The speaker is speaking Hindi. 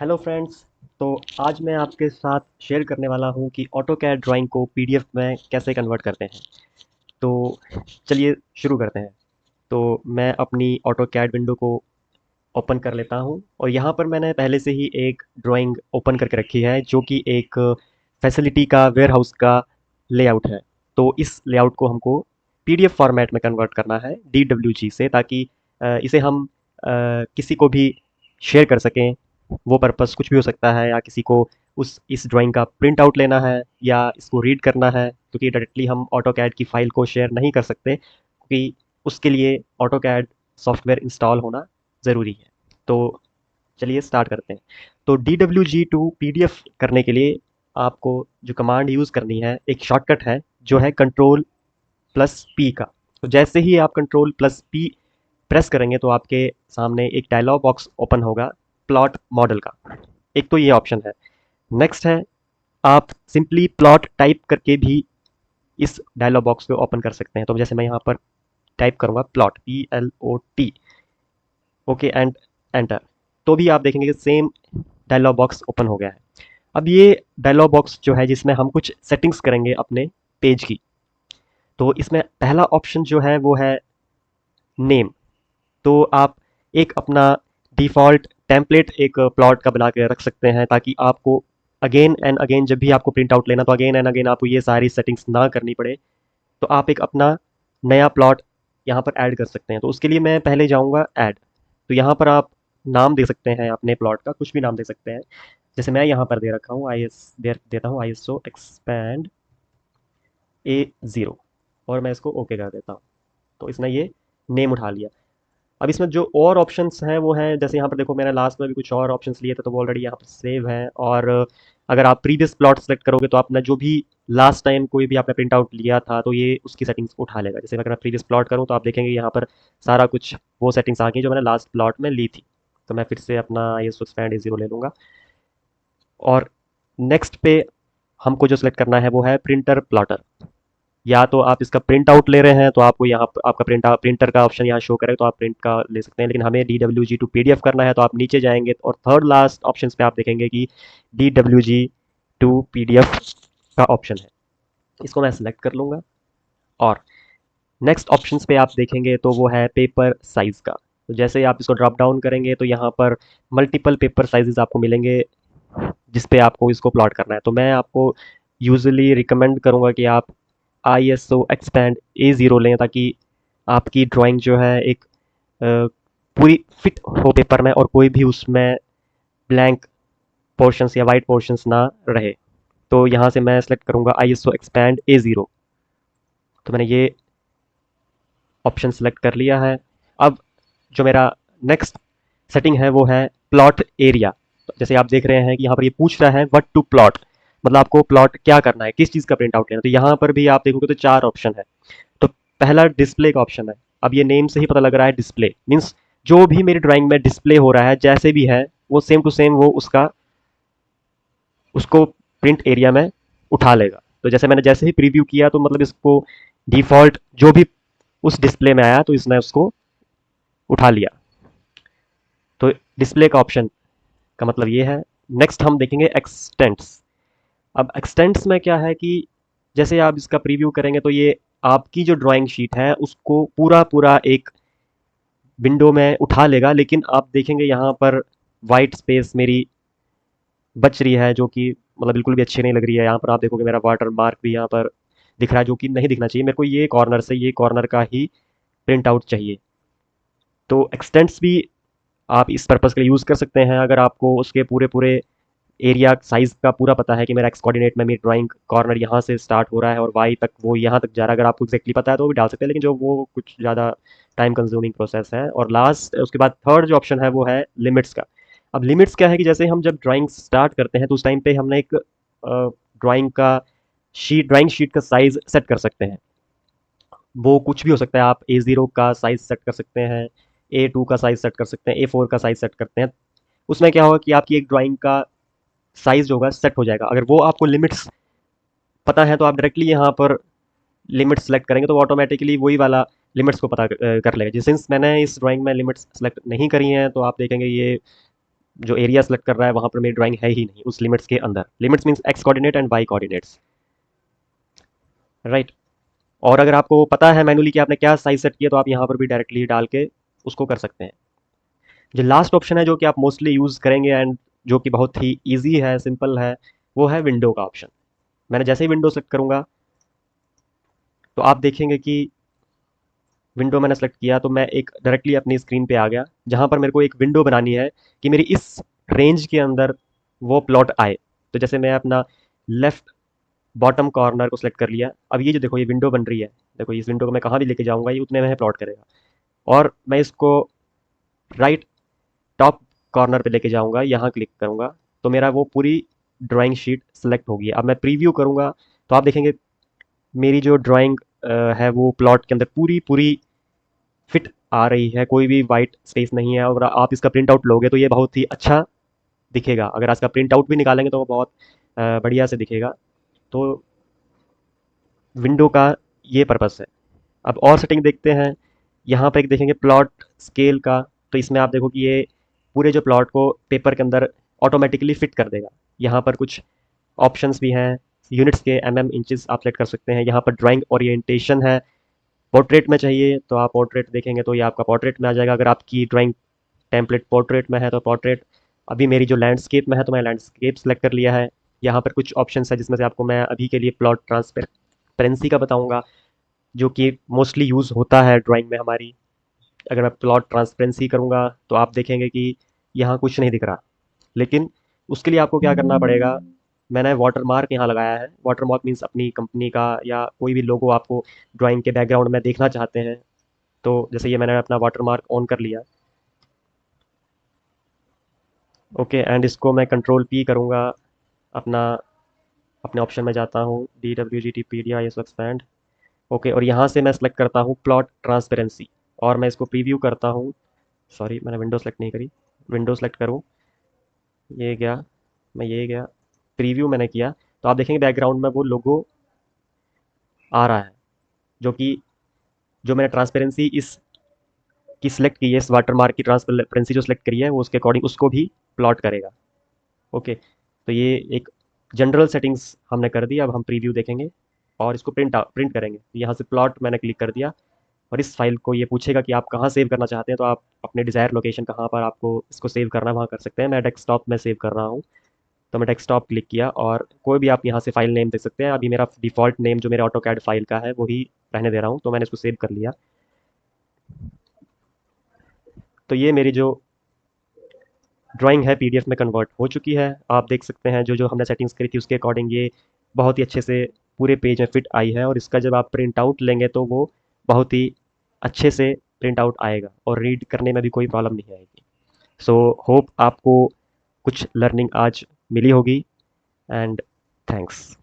Hello friends. तो आज मैं आपके साथ शेयर करने वाला हूं कि ऑटोकैड ड्राइंग को पीडीएफ में कैसे कन्वर्ट करते हैं। तो चलिए शुरू करते हैं। तो मैं अपनी ऑटोकैड विंडो को ओपन कर लेता हूं और यहाँ पर मैंने पहले से ही एक ड्राइंग ओपन करके रखी है जो कि एक फैसिलिटी का वेयरहाउस का लेआउट है। तो इस लेआउट को हमको पीडीएफ फॉर्मेट में कन्वर्ट करना है DWG से, ताकि इसे हम किसी को भी शेयर कर सकें। वो पर्पस कुछ भी हो सकता है, या किसी को उस इस ड्राइंग का प्रिंट आउट लेना है या इसको रीड करना है, क्योंकि डायरेक्टली हम ऑटोकैड की फाइल को शेयर नहीं कर सकते, क्योंकि उसके लिए ऑटोकैड सॉफ्टवेयर इंस्टॉल होना ज़रूरी है। तो चलिए स्टार्ट करते हैं। तो DWG टू PDF करने के लिए आपको जो कमांड यूज़ करनी है, एक शॉर्टकट है जो है Ctrl+P का। तो जैसे ही आप Ctrl+P प्रेस करेंगे तो आपके सामने एक डायलॉग बॉक्स ओपन होगा प्लॉट मॉडल का। एक तो ये ऑप्शन है। नेक्स्ट है, आप सिंपली प्लॉट टाइप करके भी इस डायलॉग बॉक्स को ओपन कर सकते हैं। तो जैसे मैं यहाँ पर टाइप करूँगा plot, PLOT, okay and enter, तो भी आप देखेंगे कि सेम डायलॉग बॉक्स ओपन हो गया है। अब ये डायलॉग बॉक्स जो है, जिसमें हम कुछ सेटिंग्स करेंगे अपने पेज की। तो इसमें पहला ऑप्शन जो है वो है नेम। तो आप एक अपना डिफ़ॉल्ट टेम्पलेट एक प्लॉट का बना के रख सकते हैं, ताकि आपको अगेन एंड अगेन जब भी आपको प्रिंट आउट लेना, तो अगेन एंड अगेन आपको ये सारी सेटिंग्स ना करनी पड़े। तो आप एक अपना नया प्लॉट यहाँ पर ऐड कर सकते हैं। तो उसके लिए मैं पहले जाऊँगा ऐड। तो यहाँ पर आप नाम दे सकते हैं अपने प्लॉट का, कुछ भी नाम दे सकते हैं। जैसे मैं यहाँ पर दे रखा हूँ देता हूँ ISO एक्सपैंड A0, और मैं इसको ओके कर देता हूँ। तो इसने ये नेम उठा लिया। अब इसमें जो और ऑप्शंस हैं वो हैं, जैसे यहाँ पर देखो मैंने लास्ट में भी कुछ और ऑप्शंस लिए थे, तो वो ऑलरेडी यहाँ पर सेव हैं। और अगर आप प्रीवियस प्लॉट सेलेक्ट करोगे तो आपने जो भी लास्ट टाइम कोई भी आपने प्रिंट आउट लिया था, तो ये उसकी सेटिंग्स उठा लेगा। जैसे अगर मैं प्रीवियस प्लॉट करूँ तो आप देखेंगे यहाँ पर सारा कुछ वो सेटिंग्स आ गई जो मैंने लास्ट प्लॉट में ली थी। तो मैं फिर से अपना ISO एक्सपैंड A0 ले लूँगा। और नेक्स्ट पे हमको जो सिलेक्ट करना है वो है प्रिंटर प्लॉटर। या तो आप इसका प्रिंट आउट ले रहे हैं तो आपको यहाँ पर आपका प्रिंटर का ऑप्शन यहाँ शो करेगा, तो आप प्रिंट का ले सकते हैं। लेकिन हमें DWG टू PDF करना है, तो आप नीचे जाएंगे और थर्ड लास्ट ऑप्शन पे आप देखेंगे कि DWG टू PDF का ऑप्शन है। इसको मैं सेलेक्ट कर लूँगा। और नेक्स्ट ऑप्शन पे आप देखेंगे तो वो है पेपर साइज़ का। तो जैसे ही आप इसको ड्रॉप डाउन करेंगे तो यहाँ पर मल्टीपल पेपर साइजेस आपको मिलेंगे, जिस पे आपको इसको प्लॉट करना है। तो मैं आपको यूजुअली रिकमेंड करूँगा कि आप ISO एक्सपैंड A0 लें, ताकि आपकी ड्राइंग जो है एक पूरी फिट हो पेपर में, और कोई भी उसमें ब्लैंक पोर्शंस या वाइट पोर्शंस ना रहे। तो यहाँ से मैं सेलेक्ट करूँगा ISO एक्सपैंड A0। तो मैंने ये ऑप्शन सेलेक्ट कर लिया है। अब जो मेरा नेक्स्ट सेटिंग है वो है प्लॉट एरिया। जैसे आप देख रहे हैं कि यहाँ पर ये पूछ रहा है व्हाट टू प्लॉट, मतलब आपको प्लॉट क्या करना है, किस चीज़ का प्रिंट आउट लेना है। तो यहाँ पर भी आप देखोगे तो चार ऑप्शन है। तो पहला डिस्प्ले का ऑप्शन है। अब ये नेम से ही पता लग रहा है, डिस्प्ले मीन्स जो भी मेरी ड्राइंग में डिस्प्ले हो रहा है जैसे भी है, वो सेम टू सेम वो उसको प्रिंट एरिया में उठा लेगा। तो जैसे मैंने जैसे ही प्रीव्यू किया, तो मतलब इसको डिफ़ॉल्ट जो भी उस डिस्प्ले में आया तो इसने उसको उठा लिया। तो डिस्प्ले का ऑप्शन का मतलब ये है। नेक्स्ट हम देखेंगे एक्सटेंट्स। अब एक्सटेंट्स में क्या है कि जैसे आप इसका प्रीव्यू करेंगे तो ये आपकी जो ड्राइंग शीट है उसको पूरा पूरा एक विंडो में उठा लेगा। लेकिन आप देखेंगे यहाँ पर वाइट स्पेस मेरी बच रही है, जो कि मतलब बिल्कुल भी अच्छी नहीं लग रही है। यहाँ पर आप देखोगे मेरा वाटर मार्क भी यहाँ पर दिख रहा है, जो कि नहीं दिखना चाहिए। मेरे को ये कॉर्नर से ये कॉर्नर का ही प्रिंट आउट चाहिए। तो एक्सटेंट्स भी आप इस पर्पज़ के लिए यूज़ कर सकते हैं। अगर आपको उसके पूरे पूरे एरिया साइज़ का पूरा पता है कि मेरा एक्स कोऑर्डिनेट में मेरी ड्राइंग कॉर्नर यहाँ से स्टार्ट हो रहा है और वाई तक वो यहाँ तक जा रहा है, अगर आपको एक्जैक्टली पता है तो वो भी डाल सकते हैं, लेकिन जो वो कुछ ज़्यादा टाइम कंज्यूमिंग प्रोसेस है। और लास्ट उसके बाद थर्ड जो ऑप्शन है वो है लिमिट्स का। अब लिमिट्स क्या है कि जैसे हम जब ड्राइंग स्टार्ट करते हैं तो उस टाइम पे हमने एक ड्राइंग शीट का साइज़ सेट कर सकते हैं। वो कुछ भी हो सकता है। आप A0 का साइज़ सेट कर सकते हैं, A2 का साइज़ सेट कर सकते हैं, A4 का साइज़ सेट करते हैं। उसमें क्या होगा कि आपकी एक ड्राइंग का साइज़ जो होगा सेट हो जाएगा। अगर वो आपको लिमिट्स पता है तो आप डायरेक्टली यहाँ पर लिमिट्स सेलेक्ट करेंगे तो वो ऑटोमेटिकली वही वाला लिमिट्स को पता कर लेगा। जिस सिंस मैंने इस ड्राइंग में लिमिट्स सेलेक्ट नहीं करी हैं, तो आप देखेंगे ये जो एरिया सेलेक्ट कर रहा है वहाँ पर मेरी ड्राइंग है ही नहीं उस लिमिट्स के अंदर। Limits means X coordinate and Y coordinates, right. और अगर आपको पता है मैनुअली कि आपने क्या साइज सेट किया तो आप यहाँ पर भी डायरेक्टली डाल के उसको कर सकते हैं। जो लास्ट ऑप्शन है जो कि आप मोस्टली यूज़ करेंगे एंड जो कि बहुत ही ईजी है, सिंपल है, वो है विंडो का ऑप्शन। मैंने जैसे ही विंडो सेलेक्ट करूँगा तो आप देखेंगे कि विंडो मैंने सेलेक्ट किया तो मैं एक डायरेक्टली अपनी स्क्रीन पे आ गया जहाँ पर मेरे को एक विंडो बनानी है कि मेरी इस रेंज के अंदर वो प्लॉट आए। तो जैसे मैं अपना लेफ्ट बॉटम कॉर्नर को सेलेक्ट कर लिया। अब ये जो देखो ये विंडो बन रही है, देखो इस विंडो को मैं कहाँ भी लेके जाऊँगा ये उतने में प्लॉट करेगा। और मैं इसको राइट टॉप कॉर्नर पे लेके जाऊँगा, यहाँ क्लिक करूँगा तो मेरा वो पूरी ड्राइंग शीट सेलेक्ट होगी। अब मैं प्रीव्यू करूँगा तो आप देखेंगे मेरी जो ड्राइंग है वो प्लॉट के अंदर पूरी पूरी फिट आ रही है, कोई भी वाइट स्पेस नहीं है। और आप इसका प्रिंट आउट लोगे तो ये बहुत ही अच्छा दिखेगा। अगर आप इसका प्रिंट आउट भी निकालेंगे तो वो बहुत बढ़िया से दिखेगा। तो विंडो का ये पर्पस है। अब और सेटिंग देखते हैं। यहाँ पर एक देखेंगे प्लॉट स्केल का, तो इसमें आप देखो कि ये पूरे जो प्लॉट को पेपर के अंदर ऑटोमेटिकली फिट कर देगा। यहाँ पर कुछ ऑप्शंस भी हैं, यूनिट्स के इंचेस आप सेलेक्ट कर सकते हैं। यहाँ पर ड्राइंग ओरिएंटेशन है, पोर्ट्रेट में चाहिए तो आप पोर्ट्रेट देखेंगे तो ये आपका पोर्ट्रेट में आ जाएगा। अगर आपकी ड्राइंग टेम्पलेट पोर्ट्रेट में है तो पोर्ट्रेट। अभी मेरी जो लैंडस्केप में है तो मैं लैंडस्केप सेलेक्ट कर लिया है। यहाँ पर कुछ ऑप्शंस है जिसमें से आपको मैं अभी के लिए प्लॉट ट्रांसपेरेंसी का बताऊंगा, जो कि मोस्टली यूज़ होता है ड्राइंग में हमारी। अगर मैं प्लॉट ट्रांसपेरेंसी करूँगा तो आप देखेंगे कि यहाँ कुछ नहीं दिख रहा। लेकिन उसके लिए आपको क्या करना पड़ेगा, मैंने वाटर मार्क यहाँ लगाया है। वाटर मार्क मीन्स अपनी कंपनी का या कोई भी लोगो आपको ड्राइंग के बैकग्राउंड में देखना चाहते हैं तो जैसे ये मैंने अपना वाटर मार्क ऑन कर लिया। ओके, एंड इसको मैं कंट्रोल पी करूँगा। अपना अपने ऑप्शन में जाता हूँ, DWGT पीडिया ISO एक्सपैंड। ओके, और यहाँ से मैं सेलेक्ट करता हूँ प्लॉट ट्रांसपेरेंसी और मैं इसको प्रीव्यू करता हूँ। सॉरी मैंने विंडो सेलेक्ट नहीं करी, विंडो सेलेक्ट करूँ, ये गया, मैं ये गया, प्रीव्यू मैंने किया तो आप देखेंगे बैकग्राउंड में वो लोगो आ रहा है, जो कि जो मैंने ट्रांसपेरेंसी इस की सिलेक्ट की है, इस वाटर मार्क की ट्रांसपेरेंसी जो सिलेक्ट करी है वो उसके अकॉर्डिंग उसको भी प्लॉट करेगा। ओके, तो ये एक जनरल सेटिंग्स हमने कर दी। अब हम प्रीव्यू देखेंगे और इसको प्रिंट करेंगे। यहाँ से प्लॉट मैंने क्लिक कर दिया और इस फाइल को ये पूछेगा कि आप कहाँ सेव करना चाहते हैं, तो आप अपने डिज़ायर लोकेशन कहाँ पर आपको इसको सेव करना है वहाँ कर सकते हैं। मैं डेस्कटॉप में सेव कर रहा हूँ तो मैं डेस्कटॉप क्लिक किया और कोई भी आप यहाँ से फाइल नेम देख सकते हैं। अभी मेरा डिफ़ॉल्ट नेम जो मेरे ऑटोकैड फाइल का है वही रहने दे रहा हूँ, तो मैंने इसको सेव कर लिया। तो ये मेरी जो ड्राइंग है पीडीएफ में कन्वर्ट हो चुकी है। आप देख सकते हैं जो जो हमने सेटिंग्स करी थी उसके अकॉर्डिंग ये बहुत ही अच्छे से पूरे पेज में फिट आई है। और इसका जब आप प्रिंट आउट लेंगे तो वो बहुत ही अच्छे से प्रिंट आउट आएगा और रीड करने में भी कोई प्रॉब्लम नहीं आएगी। सो होप आपको कुछ लर्निंग आज मिली होगी एंड थैंक्स।